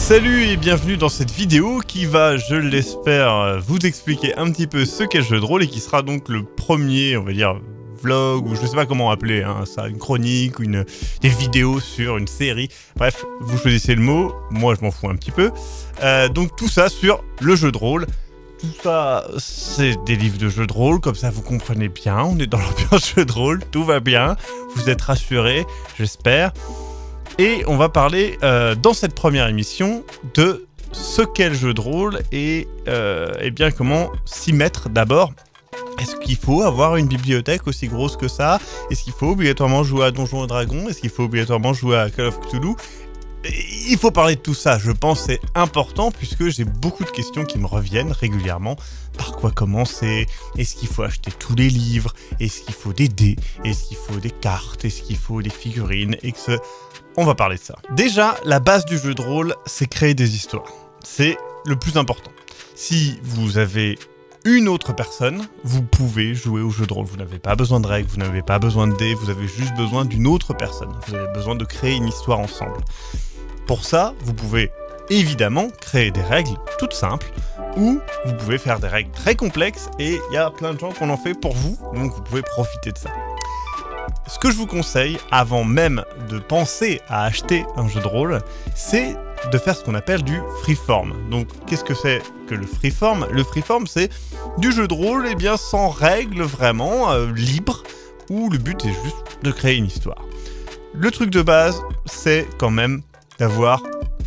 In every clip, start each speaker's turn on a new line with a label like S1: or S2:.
S1: Salut et bienvenue dans cette vidéo qui va, je l'espère, vous expliquer un petit peu ce qu'est le jeu de rôle et qui sera donc le premier, on va dire, vlog ou je sais pas comment appeler ça, une chronique ou des vidéos sur une série. Bref, vous choisissez le mot, moi je m'en fous un petit peu. Donc tout ça sur le jeu de rôle. Tout ça, c'est des livres de jeux de rôle, comme ça vous comprenez bien, on est dans l'ambiance jeu de rôle, tout va bien, vous êtes rassurés, j'espère. Et on va parler dans cette première émission de ce qu'est le jeu de rôle et bien comment s'y mettre d'abord. Est-ce qu'il faut avoir une bibliothèque aussi grosse que ça? Est-ce qu'il faut obligatoirement jouer à Donjons et Dragons? Est-ce qu'il faut obligatoirement jouer à Call of Cthulhu? Il faut parler de tout ça, je pense que c'est important puisque j'ai beaucoup de questions qui me reviennent régulièrement. Par quoi commencer? Est-ce qu'il faut acheter tous les livres? Est-ce qu'il faut des dés? Est-ce qu'il faut des cartes? Est-ce qu'il faut des figurines? On va parler de ça. Déjà, la base du jeu de rôle, c'est créer des histoires. C'est le plus important. Si vous avez une autre personne, vous pouvez jouer au jeu de rôle. Vous n'avez pas besoin de règles, vous n'avez pas besoin de dés, vous avez juste besoin d'une autre personne. Vous avez besoin de créer une histoire ensemble. Pour ça, vous pouvez évidemment créer des règles toutes simples ou vous pouvez faire des règles très complexes et il y a plein de gens qui en ont fait pour vous, donc vous pouvez profiter de ça. Ce que je vous conseille, avant même de penser à acheter un jeu de rôle, c'est de faire ce qu'on appelle du freeform. Donc, qu'est-ce que c'est que le freeform? Le freeform, c'est du jeu de rôle sans règles vraiment, libre, où le but est juste de créer une histoire. Le truc de base, c'est quand même d'avoir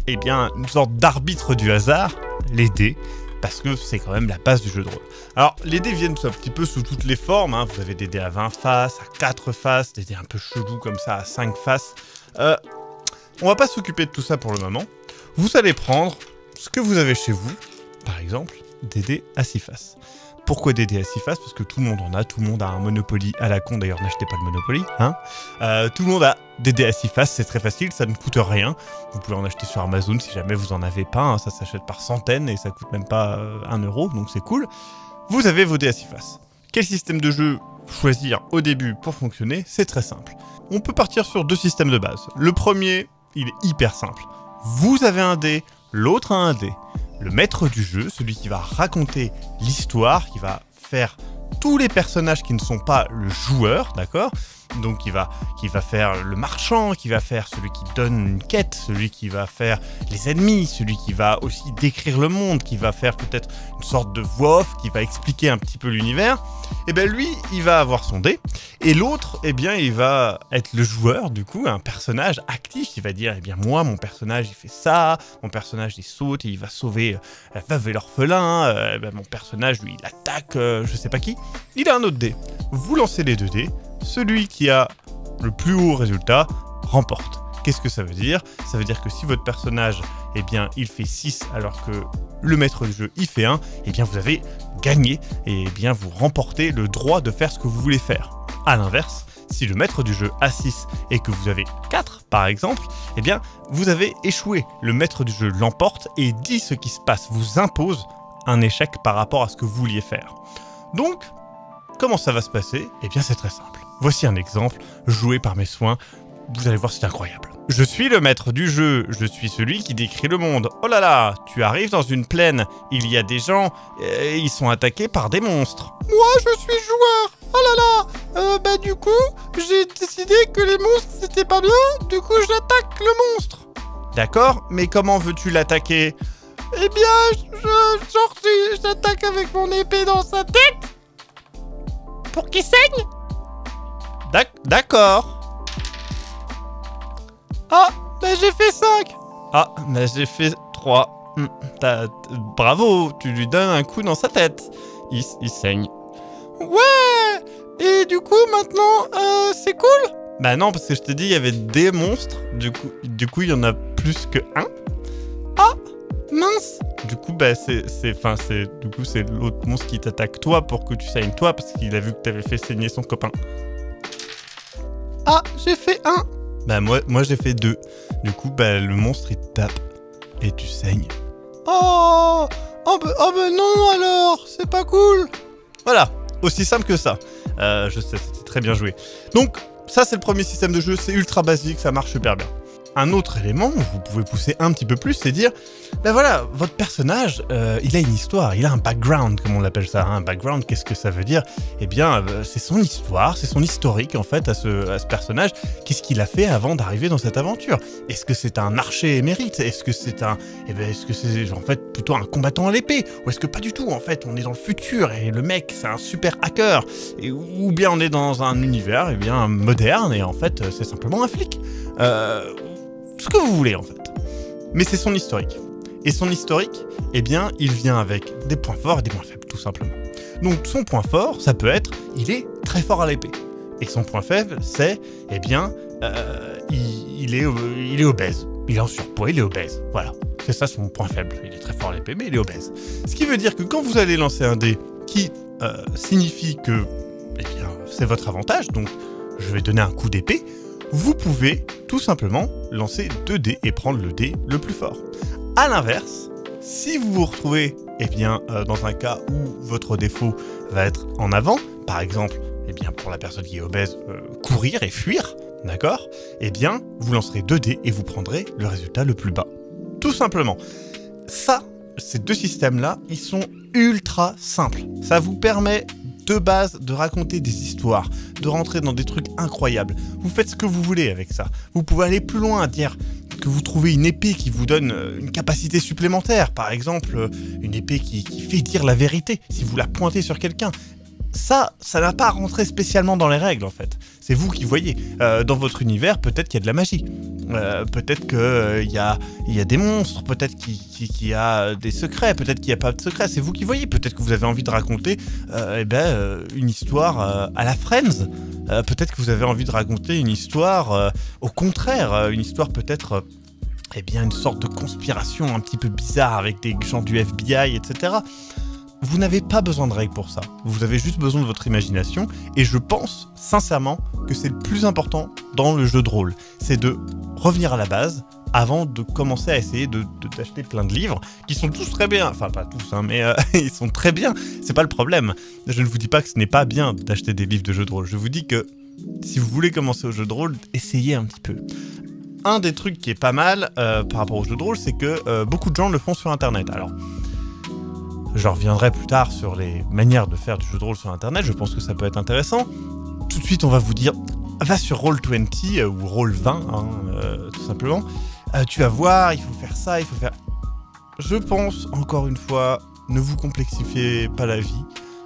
S1: une sorte d'arbitre du hasard, les dés, parce que c'est quand même la base du jeu de rôle. Alors, les dés viennent un petit peu sous toutes les formes, vous avez des dés à 20 faces, à 4 faces, des dés un peu chelous comme ça, à 5 faces. On va pas s'occuper de tout ça pour le moment. Vous allez prendre ce que vous avez chez vous, par exemple, des dés à 6 faces. Pourquoi des dés à 6 faces? Parce que tout le monde en a, tout le monde a un Monopoly à la con, d'ailleurs n'achetez pas le Monopoly, tout le monde a des dés à 6 faces, c'est très facile, ça ne coûte rien. Vous pouvez en acheter sur Amazon si jamais vous en avez pas, ça s'achète par centaines et ça coûte même pas 1 euro, donc c'est cool. Vous avez vos dés à 6 faces. Quel système de jeu choisir au début pour fonctionner? C'est très simple. On peut partir sur 2 systèmes de base. Le premier, il est hyper simple. Vous avez un dé, l'autre a un dé. Le maître du jeu, celui qui va raconter l'histoire, qui va faire tous les personnages qui ne sont pas le joueur, d'accord? Donc qui va faire le marchand, qui va faire celui qui donne une quête, celui qui va faire les ennemis, celui qui va aussi décrire le monde, qui va faire peut-être une sorte de voix off, qui va expliquer un petit peu l'univers. Et bien lui, il va avoir son dé, et l'autre, il va être le joueur, du coup, un personnage actif qui va dire, moi, mon personnage, il fait ça, mon personnage, il saute, et il va sauver la veuve et l'orphelin, mon personnage, lui, il attaque, je sais pas qui. Il a un autre dé. Vous lancez les 2 dés. Celui qui a le plus haut résultat remporte. Qu'est-ce que ça veut dire? Ça veut dire que si votre personnage, il fait 6 alors que le maître du jeu, il fait 1, vous avez gagné et vous remportez le droit de faire ce que vous voulez faire. A l'inverse, si le maître du jeu a 6 et que vous avez 4 par exemple, vous avez échoué. Le maître du jeu l'emporte et dit ce qui se passe, vous impose un échec par rapport à ce que vous vouliez faire. Donc, comment ça va se passer? C'est très simple. Voici un exemple, joué par mes soins, vous allez voir, c'est incroyable. Je suis le maître du jeu, je suis celui qui décrit le monde. Oh là là, tu arrives dans une plaine, il y a des gens, ils sont attaqués par des monstres. Moi, je suis joueur. Oh là là, du coup, j'ai décidé que les monstres, c'était pas bien, du coup, j'attaque le monstre. D'accord, mais comment veux-tu l'attaquer? J'attaque avec mon épée dans sa tête. Pour qu'il saigne? D'accord. Ah, j'ai fait 5. Ah, j'ai fait 3. Bravo, tu lui donnes un coup dans sa tête. Il saigne. Ouais. Et du coup, maintenant, c'est cool? Non, parce que je t'ai dit, il y avait des monstres. Du coup, il y en a plus que 1. Ah, mince. Du coup, c'est l'autre monstre qui t'attaque toi pour que tu saignes toi parce qu'il a vu que t'avais fait saigner son copain. Ah, j'ai fait 1. Moi j'ai fait 2. Du coup, le monstre il te tape et tu saignes. Oh non alors, c'est pas cool. Voilà, aussi simple que ça. Je sais, c'était très bien joué. Donc, ça c'est le premier système de jeu, c'est ultra basique, ça marche super bien. un autre élément, vous pouvez pousser un petit peu plus, c'est dire, ben voilà, votre personnage, il a une histoire, il a un background, comme on l'appelle ça. Un background, qu'est-ce que ça veut dire? Eh bien, c'est son histoire, c'est son historique, en fait, à ce personnage. Qu'est-ce qu'il a fait avant d'arriver dans cette aventure? Est-ce que c'est un archer émérite? Est-ce que c'est est-ce que c'est, en fait, plutôt un combattant à l'épée? Ou est-ce que pas du tout, en fait, on est dans le futur, et le mec, c'est un super hacker? Ou bien on est dans un univers, eh bien, moderne, et en fait, c'est simplement un flic. Ce que vous voulez, en fait. Mais c'est son historique. Et son historique, eh bien, il vient avec des points forts et des points faibles, tout simplement. Donc, son point fort, ça peut être, il est très fort à l'épée. Et son point faible, c'est, eh bien, il est obèse. Il est en surpoids, il est obèse. Voilà. C'est ça son point faible. Il est très fort à l'épée, mais il est obèse. Ce qui veut dire que quand vous allez lancer un dé qui signifie que, eh bien, c'est votre avantage, donc je vais donner un coup d'épée, vous pouvez tout simplement lancer 2 dés et prendre le dé le plus fort. A l'inverse, si vous vous retrouvez dans un cas où votre défaut va être en avant, par exemple, pour la personne qui est obèse, courir et fuir, d'accord? Eh bien, vous lancerez 2 dés et vous prendrez le résultat le plus bas. Tout simplement. Ça, ces 2 systèmes-là, ils sont ultra simples. Ça vous permet de base de raconter des histoires, de rentrer dans des trucs incroyables. Vous faites ce que vous voulez avec ça. Vous pouvez aller plus loin, dire que vous trouvez une épée qui vous donne une capacité supplémentaire. Par exemple, une épée qui fait dire la vérité si vous la pointez sur quelqu'un. Ça n'a pas à rentrer spécialement dans les règles, en fait. C'est vous qui voyez. Dans votre univers, peut-être qu'il y a de la magie. Peut-être qu'il y a des monstres. Peut-être qu'il y a des secrets. Peut-être qu'il n'y a pas de secrets. C'est vous qui voyez. Peut-être que vous avez envie de raconter une histoire à la Friends. Peut-être que vous avez envie de raconter une histoire au contraire. Une histoire peut-être... une sorte de conspiration un petit peu bizarre avec des gens du FBI, etc. Vous n'avez pas besoin de règles pour ça. Vous avez juste besoin de votre imagination. Et je pense, sincèrement, que c'est le plus important dans le jeu de rôle. C'est de revenir à la base avant de commencer à essayer d'acheter plein de livres qui sont tous très bien. Enfin, pas tous, hein, mais ils sont très bien. C'est pas le problème. Je ne vous dis pas que ce n'est pas bien d'acheter des livres de jeu de rôle. Je vous dis que si vous voulez commencer au jeu de rôle, essayez un petit peu. Un des trucs qui est pas mal par rapport au jeu de rôle, c'est que beaucoup de gens le font sur Internet. Alors... je reviendrai plus tard sur les manières de faire du jeu de rôle sur Internet, je pense que ça peut être intéressant. Tout de suite, on va vous dire, va sur Roll20 ou Roll20, tout simplement. Tu vas voir, il faut faire ça, il faut faire... Je pense, encore une fois, ne vous complexifiez pas la vie.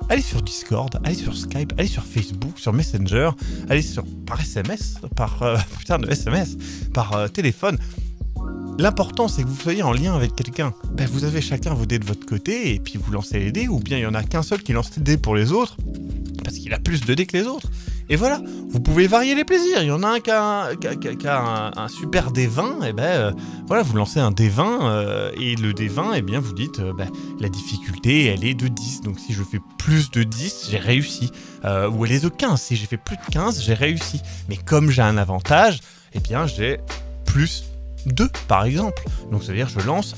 S1: Allez sur Discord, allez sur Skype, allez sur Facebook, sur Messenger, allez par SMS, par téléphone. L'important, c'est que vous soyez en lien avec quelqu'un. Vous avez chacun vos dés de votre côté, et puis vous lancez les dés, ou bien il n'y en a qu'un seul qui lance les dés pour les autres, parce qu'il a plus de dés que les autres. Et voilà, vous pouvez varier les plaisirs. Il y en a un qui a un super dé 20, et voilà, vous lancez un dé 20, et le dé 20, vous dites, la difficulté, elle est de 10. Donc si je fais plus de 10, j'ai réussi. Ou elle est de 15. Si j'ai fait plus de 15, j'ai réussi. Mais comme j'ai un avantage, j'ai plus 2 par exemple. Donc ça veut dire je lance,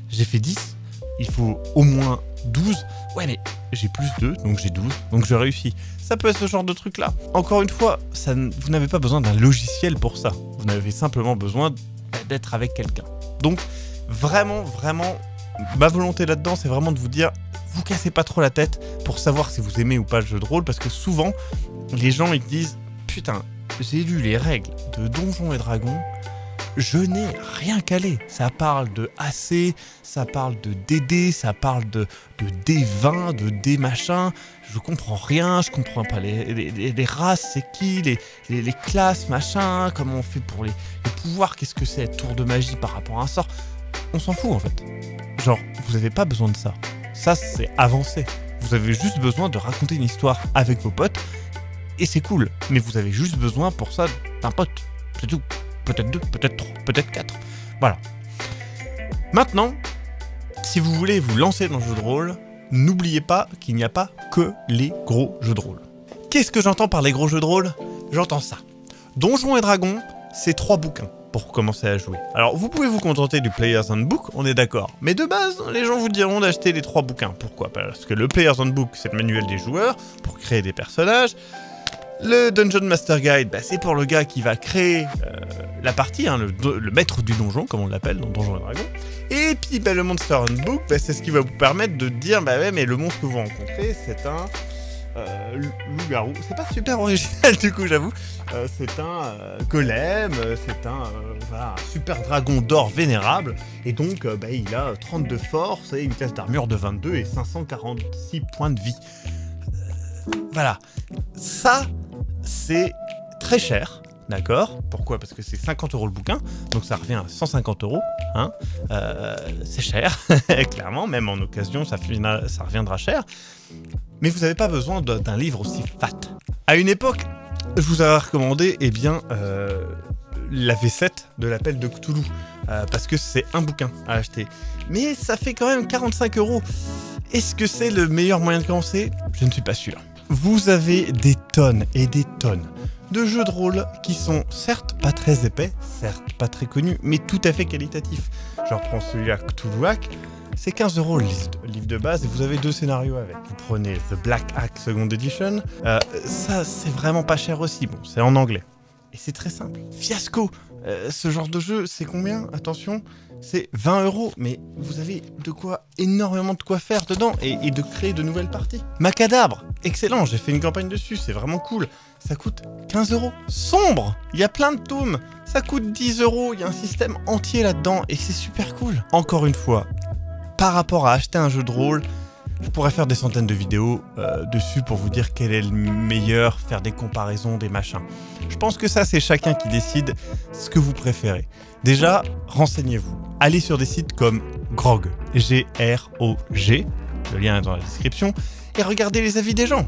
S1: j'ai fait 10, il faut au moins 12, ouais mais j'ai plus 2, donc j'ai 12, donc je réussis. Ça peut être ce genre de truc là. Encore une fois, vous n'avez pas besoin d'un logiciel pour ça, vous avez simplement besoin d'être avec quelqu'un. Donc vraiment, ma volonté là-dedans, c'est vraiment de vous dire, vous cassez pas trop la tête pour savoir si vous aimez ou pas le jeu de rôle, parce que souvent, les gens ils disent, putain, j'ai lu les règles de Donjons et Dragons, je n'ai rien calé. Ça parle de AC, ça parle de DD, ça parle de D20, de D machin. Je comprends rien, je comprends pas les races, c'est qui, les classes, machin, comment on fait pour les pouvoirs, qu'est-ce que c'est, tour de magie par rapport à un sort. On s'en fout en fait. Genre, vous avez pas besoin de ça. Ça, c'est avancé. Vous avez juste besoin de raconter une histoire avec vos potes, et c'est cool. Mais vous avez juste besoin pour ça d'un pote, c'est tout. Peut-être 2, peut-être 3, peut-être 4. Voilà. Maintenant, si vous voulez vous lancer dans le jeu de rôle, n'oubliez pas qu'il n'y a pas que les gros jeux de rôle. Qu'est-ce que j'entends par les gros jeux de rôle? J'entends ça. Donjons et Dragons, c'est 3 bouquins pour commencer à jouer. Alors, vous pouvez vous contenter du Player's Handbook, on est d'accord. Mais de base, les gens vous diront d'acheter les 3 bouquins. Pourquoi? Parce que le Player's Handbook, c'est le manuel des joueurs pour créer des personnages. Le Dungeon Master Guide, bah, c'est pour le gars qui va créer la partie, hein, le maître du donjon, comme on l'appelle dans Donjons et Dragons. Et puis bah, le Monster Handbook, bah, c'est ce qui va vous permettre de dire, bah ouais, mais le monstre que vous rencontrez, c'est un loup-garou. C'est pas super original du coup, j'avoue. C'est un golem, c'est voilà, un super dragon d'or vénérable. Et donc, bah, il a 30 de force et une classe d'armure de 22 et 546 points de vie. Voilà. Ça, c'est très cher. D'accord? Pourquoi? Parce que c'est 50 € le bouquin, donc ça revient à 150 €. Hein, c'est cher, clairement, même en occasion, ça reviendra cher. Mais vous n'avez pas besoin d'un livre aussi fat. À une époque, je vous avais recommandé, eh bien, la V7 de l'appel de Cthulhu, parce que c'est un bouquin à acheter. Mais ça fait quand même 45 €. Est-ce que c'est le meilleur moyen de commencer? Je ne suis pas sûr. Vous avez des tonnes et des tonnes de jeux de rôle qui sont certes pas très épais, certes pas très connus, mais tout à fait qualitatifs. Je reprends celui-là, Cthulhuac, c'est 15 € le livre de base et vous avez 2 scénarios avec. Vous prenez The Black Hack Second Edition, ça c'est vraiment pas cher aussi, bon c'est en anglais. Et c'est très simple. Fiasco, ce genre de jeu c'est combien? Attention, c'est 20 €, mais vous avez énormément de quoi faire dedans et de créer de nouvelles parties. Macadabre, excellent, j'ai fait une campagne dessus, c'est vraiment cool. Ça coûte 15 €. Sombre, il y a plein de tomes, ça coûte 10 €, il y a un système entier là-dedans et c'est super cool. Encore une fois, par rapport à acheter un jeu de rôle, je pourrais faire des centaines de vidéos dessus pour vous dire quel est le meilleur, faire des comparaisons, des machins. Je pense que ça, c'est chacun qui décide ce que vous préférez. Déjà, renseignez-vous. Allez sur des sites comme Grog, G-R-O-G, le lien est dans la description, et regardez les avis des gens.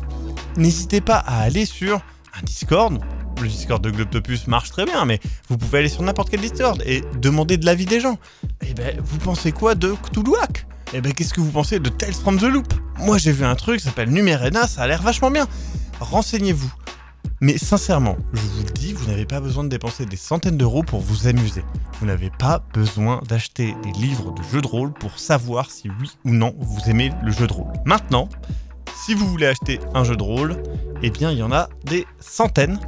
S1: N'hésitez pas à aller sur un Discord. Le Discord de Globtopus marche très bien, mais vous pouvez aller sur n'importe quel Discord et demander de l'avis des gens. Eh ben, vous pensez quoi de Cthulhuac? Eh ben, qu'est-ce que vous pensez de Tales from the Loop? Moi, j'ai vu un truc, ça s'appelle Numerena, ça a l'air vachement bien. Renseignez-vous. Mais sincèrement, je vous le dis, vous n'avez pas besoin de dépenser des centaines d'euros pour vous amuser. Vous n'avez pas besoin d'acheter des livres de jeux de rôle pour savoir si oui ou non vous aimez le jeu de rôle. Maintenant, si vous voulez acheter un jeu de rôle, eh bien, il y en a des centaines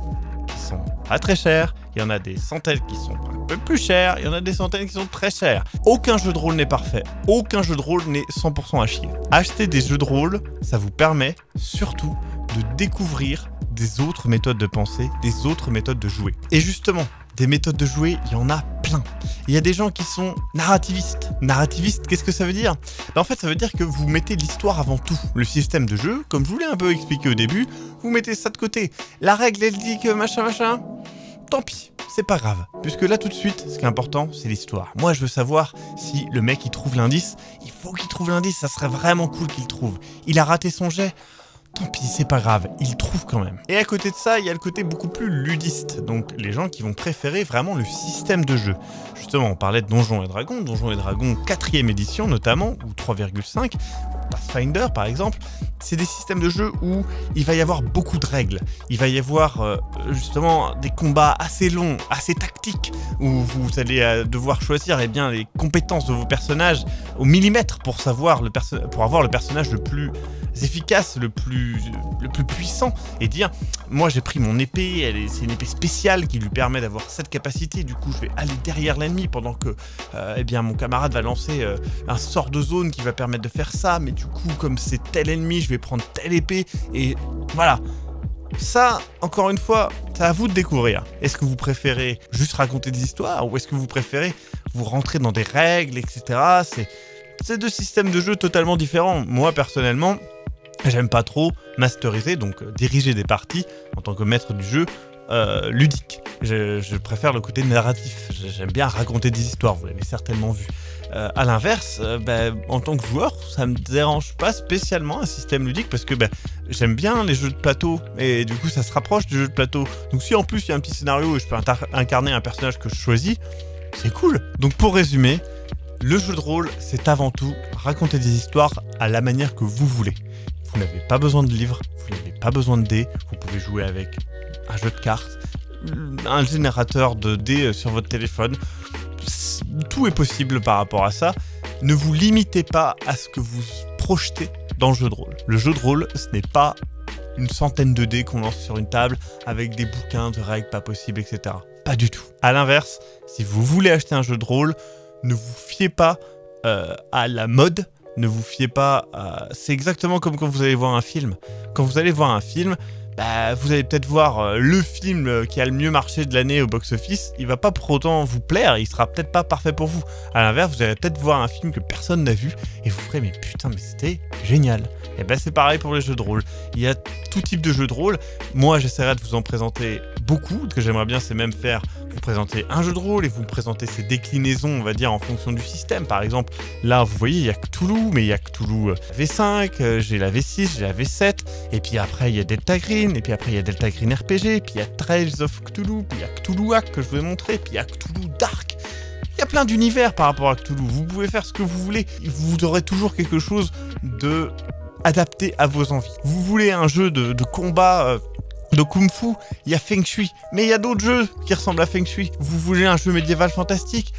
S1: qui sont pas très chers, il y en a des centaines qui sont un peu plus chers, il y en a des centaines qui sont très chers. Aucun jeu de rôle n'est parfait, aucun jeu de rôle n'est 100% à chier. Acheter des jeux de rôle, ça vous permet surtout de découvrir des autres méthodes de pensée, des autres méthodes de jouer. Et justement, des méthodes de jouer, il y en a plein. Il y a des gens qui sont narrativistes. Narrativiste, qu'est-ce que ça veut dire? En fait, ça veut dire que vous mettez l'histoire avant tout. Le système de jeu, comme je vous l'ai un peu expliqué au début, vous mettez ça de côté. La règle, elle dit que machin, tant pis, c'est pas grave. Puisque là, tout de suite, ce qui est important, c'est l'histoire. Moi, je veux savoir si le mec, il trouve l'indice. Il faut qu'il trouve l'indice, ça serait vraiment cool qu'il trouve. Il a raté son jet. Tant pis, c'est pas grave, il trouve quand même. Et à côté de ça, il y a le côté beaucoup plus ludiste, donc les gens qui vont préférer vraiment le système de jeu. Justement, on parlait de Donjons et Dragons 4e édition notamment, ou 3,5, Pathfinder par exemple. C'est des systèmes de jeu où il va y avoir beaucoup de règles. Il va y avoir justement des combats assez longs, assez tactiques, où vous allez devoir choisir bien, les compétences de vos personnages au millimètre pour avoir le personnage le plus efficace, le plus puissant, et dire moi j'ai pris mon épée, c'est une épée spéciale qui lui permet d'avoir cette capacité, du coup je vais aller derrière l'ennemi pendant que mon camarade va lancer un sort de zone qui va permettre de faire ça, mais du coup comme c'est tel ennemi je vais prendre telle épée, et voilà. Ça, encore une fois, c'est à vous de découvrir. Est-ce que vous préférez juste raconter des histoires, ou est-ce que vous préférez vous rentrer dans des règles, etc. C'est deux systèmes de jeu totalement différents. Moi personnellement, j'aime pas trop masteriser, donc diriger des parties en tant que maître du jeu ludique. Je préfère le côté narratif. J'aime bien raconter des histoires, vous l'avez certainement vu. À l'inverse, en tant que joueur, ça me dérange pas spécialement un système ludique parce que j'aime bien les jeux de plateau et du coup ça se rapproche du jeu de plateau. Donc si en plus il y a un petit scénario et je peux incarner un personnage que je choisis, c'est cool. Donc pour résumer, le jeu de rôle, c'est avant tout raconter des histoires à la manière que vous voulez. Vous n'avez pas besoin de livres, vous n'avez pas besoin de dés, vous pouvez jouer avec un jeu de cartes, un générateur de dés sur votre téléphone. Tout est possible par rapport à ça. Ne vous limitez pas à ce que vous projetez dans le jeu de rôle. Le jeu de rôle, ce n'est pas une centaine de dés qu'on lance sur une table avec des bouquins de règles pas possibles, etc. Pas du tout. À l'inverse, si vous voulez acheter un jeu de rôle, ne vous fiez pas à la mode, ne vous fiez pas à... C'est exactement comme quand vous allez voir un film. Quand vous allez voir un film, bah, vous allez peut-être voir le film qui a le mieux marché de l'année au box-office, il va pas pour autant vous plaire, il sera peut-être pas parfait pour vous. À l'inverse, vous allez peut-être voir un film que personne n'a vu et vous ferez mais putain, mais c'était génial. Et ben c'est pareil pour les jeux de rôle. Il y a tout type de jeux de rôle. Moi, j'essaierai de vous en présenter beaucoup. Ce que j'aimerais bien, c'est même faire vous présenter un jeu de rôle et vous présenter ses déclinaisons, on va dire, en fonction du système. Par exemple, là, vous voyez, il y a Cthulhu, mais il y a Cthulhu V5, j'ai la V6, j'ai la V7, et puis après, il y a Delta Green, et puis après, il y a Delta Green RPG, puis il y a Trails of Cthulhu, puis il y a Cthulhu Hack que je vous ai montré, puis il y a Cthulhu Dark. Il y a plein d'univers par rapport à Cthulhu. Vous pouvez faire ce que vous voulez. Vous aurez toujours quelque chose de adapté à vos envies. Vous voulez un jeu de combat de Kung Fu, il y a Feng Shui. Mais il y a d'autres jeux qui ressemblent à Feng Shui. Vous voulez un jeu médiéval fantastique,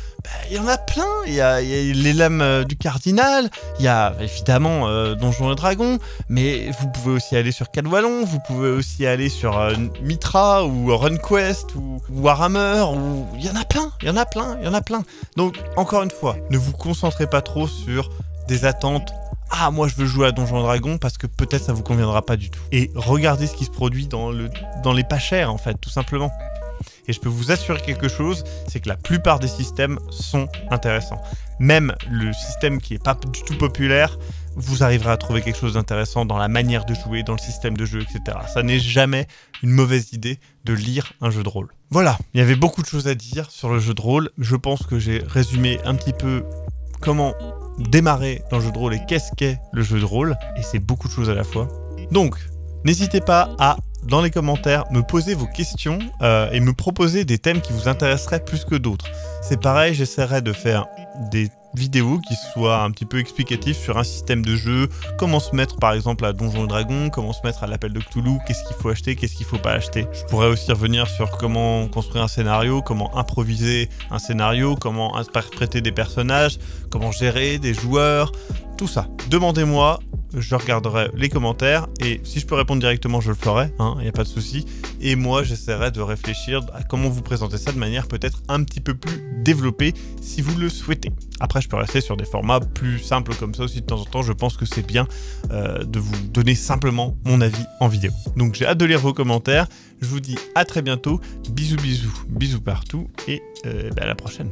S1: il y en a plein. Il y a les lames du cardinal, il y a évidemment Donjons et Dragons, mais vous pouvez aussi aller sur Cadwallon, vous pouvez aussi aller sur Mitra ou RunQuest ou Warhammer, ou... il y en a plein, il y en a plein, il y en a plein. Donc encore une fois, ne vous concentrez pas trop sur des attentes. Ah, moi je veux jouer à Donjons et Dragons parce que peut-être ça vous conviendra pas du tout. Et regardez ce qui se produit dans les pas chers en fait, tout simplement. Et je peux vous assurer quelque chose, c'est que la plupart des systèmes sont intéressants. Même le système qui est pas du tout populaire, vous arriverez à trouver quelque chose d'intéressant dans la manière de jouer, dans le système de jeu, etc. Ça n'est jamais une mauvaise idée de lire un jeu de rôle. Voilà, il y avait beaucoup de choses à dire sur le jeu de rôle. Je pense que j'ai résumé un petit peu comment démarrer dans le jeu de rôle et qu'est-ce qu'est le jeu de rôle, et c'est beaucoup de choses à la fois. Donc, n'hésitez pas à, dans les commentaires, me poser vos questions et me proposer des thèmes qui vous intéresseraient plus que d'autres. C'est pareil, j'essaierai de faire des vidéos qui soient un petit peu explicatives sur un système de jeu, comment se mettre par exemple à Donjons et Dragons, comment se mettre à l'appel de Cthulhu, qu'est-ce qu'il faut acheter, qu'est-ce qu'il faut pas acheter. Je pourrais aussi revenir sur comment construire un scénario, comment improviser un scénario, comment interpréter des personnages, comment gérer des joueurs, tout ça. Demandez-moi, je regarderai les commentaires et si je peux répondre directement, je le ferai, il n'y a pas de souci. Et moi, j'essaierai de réfléchir à comment vous présenter ça de manière peut-être un petit peu plus développée si vous le souhaitez. Après, je peux rester sur des formats plus simples comme ça aussi de temps en temps. Je pense que c'est bien de vous donner simplement mon avis en vidéo. Donc, j'ai hâte de lire vos commentaires. Je vous dis à très bientôt. Bisous, bisous, bisous partout et à la prochaine.